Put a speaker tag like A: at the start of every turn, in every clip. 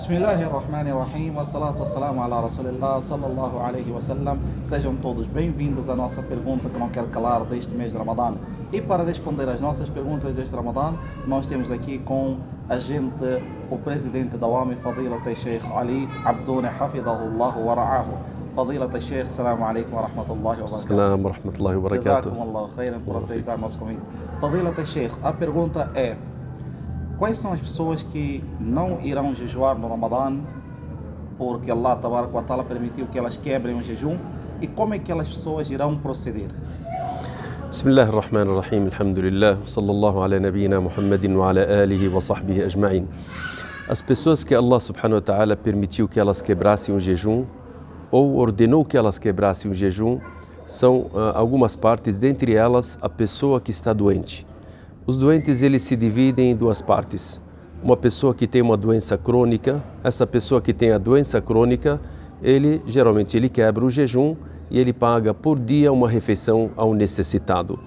A: Bismillahirrahmanirrahim, wassalatu wassalamu ala Rasulillah, sallallahu alaihi wasallam. Sejam todos bem-vindos à nossa pergunta que não quer calar deste mês de Ramadã. E para responder às nossas perguntas deste Ramadã, nós temos aqui com a gente o presidente da UAMI, Fadilat al-Sheikh Ali Abdouni, hafidhahullah wa ra'ahu. Fadilat al-Sheikh, assalamu alaikum wa rahmatullahi wa barakatuh.
B: Assalamu wa rahmatullahi wa barakatuh.
A: Jazakumullahu khairan por aceitar nosso convite. Fadilat al-Sheikh, a pergunta é: quais são as pessoas que não irão jejuar no Ramadã porque Allah Tabaraka wa Ta'ala permitiu que elas quebrem o jejum, e como é que aquelas pessoas irão proceder?
B: Bismillahirrahmanirrahim, alhamdulillah, sallallahu ala nabiyyina Muhammadin wa ala alihi wa sahbihi ajma'in. As pessoas que Allah subhanahu wa ta'ala permitiu que elas quebrassem o jejum ou ordenou que elas quebrassem o jejum são algumas partes, dentre elas a pessoa que está doente. Os doentes, eles se dividem em duas partes. Uma pessoa que tem uma doença crônica, essa pessoa que tem a doença crônica, geralmente ele quebra o jejum e ele paga por dia uma refeição ao necessitado.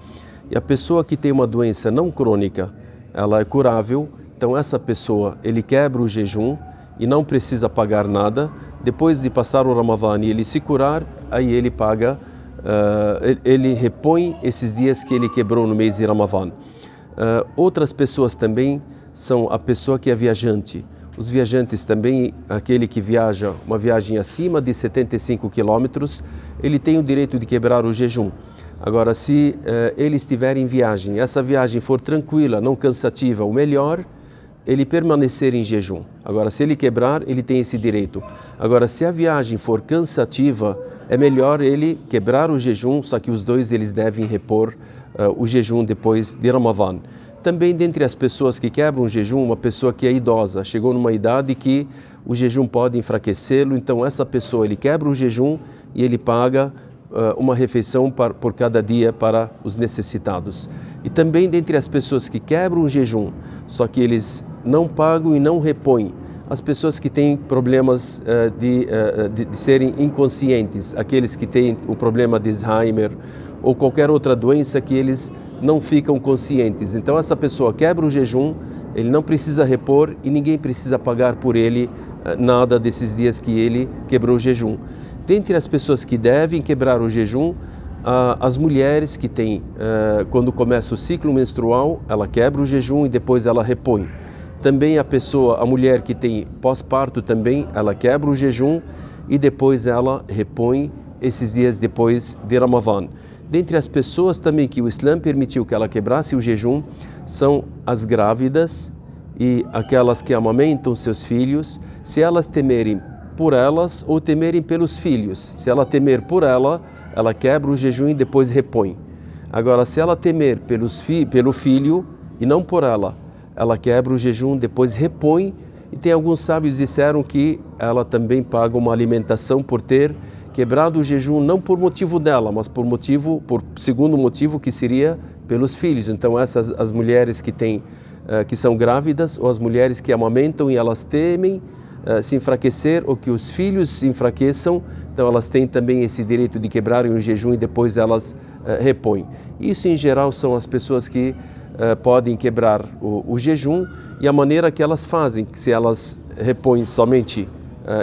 B: E a pessoa que tem uma doença não crônica, ela é curável, então essa pessoa, ele quebra o jejum e não precisa pagar nada. Depois de passar o Ramadã e ele se curar, aí ele paga, ele repõe esses dias que ele quebrou no mês de Ramadã. Outras pessoas também são a pessoa que é viajante. Os viajantes também, aquele que viaja uma viagem acima de 75 quilômetros, ele tem o direito de quebrar o jejum. Agora, se ele estiver em viagem, essa viagem for tranquila, não cansativa, o melhor, ele permanecer em jejum. Agora, se ele quebrar, ele tem esse direito. Agora, se a viagem for cansativa, é melhor ele quebrar o jejum, só que os dois eles devem repor o jejum depois de Ramadã. Também dentre as pessoas que quebram o jejum, uma pessoa que é idosa, chegou numa idade que o jejum pode enfraquecê-lo, então essa pessoa ele quebra o jejum e ele paga uma refeição por cada dia para os necessitados. E também dentre as pessoas que quebram o jejum, só que eles não pagam e não repõem, as pessoas que têm problemas de serem inconscientes, aqueles que têm o problema de Alzheimer ou qualquer outra doença que eles não ficam conscientes. Então essa pessoa quebra o jejum, ele não precisa repor e ninguém precisa pagar por ele nada desses dias que ele quebrou o jejum. Dentre as pessoas que devem quebrar o jejum, as mulheres que têm, quando começa o ciclo menstrual, ela quebra o jejum e depois ela repõe. Também a mulher que tem pós-parto também, ela quebra o jejum e depois ela repõe esses dias depois de Ramadã. Dentre as pessoas também que o Islã permitiu que ela quebrasse o jejum, são as grávidas e aquelas que amamentam seus filhos, se elas temerem por elas ou temerem pelos filhos. Se ela temer por ela quebra o jejum e depois repõe. Agora, se ela temer pelo filho e não por ela quebra o jejum, depois repõe. E tem alguns sábios que disseram que ela também paga uma alimentação por ter quebrado o jejum, não por motivo dela, mas por segundo motivo, que seria pelos filhos. Então as mulheres que são grávidas ou as mulheres que amamentam e elas temem se enfraquecer ou que os filhos se enfraqueçam, então elas têm também esse direito de quebrarem o jejum e depois elas repõem. Isso em geral são as pessoas que podem quebrar o jejum, e a maneira que elas fazem, se elas repõem somente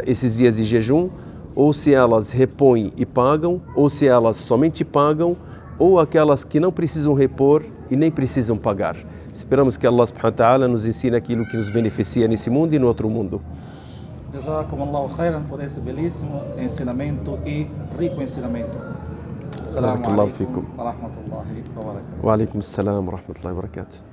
B: esses dias de jejum, ou se elas repõem e pagam, ou se elas somente pagam, ou aquelas que não precisam repor e nem precisam pagar. Esperamos que Allah subhanahu wa ta'ala nos ensine aquilo que nos beneficia nesse mundo e no outro mundo.
A: Jazakumullahu khairan por esse belíssimo ensinamento e rico ensinamento. Assalamu
B: Barakallahu
A: alaikum
B: fikum.
A: wa rahmatullahi wa barakatuh.
B: Wa alaikum assalam wa rahmatullahi wa barakatuh.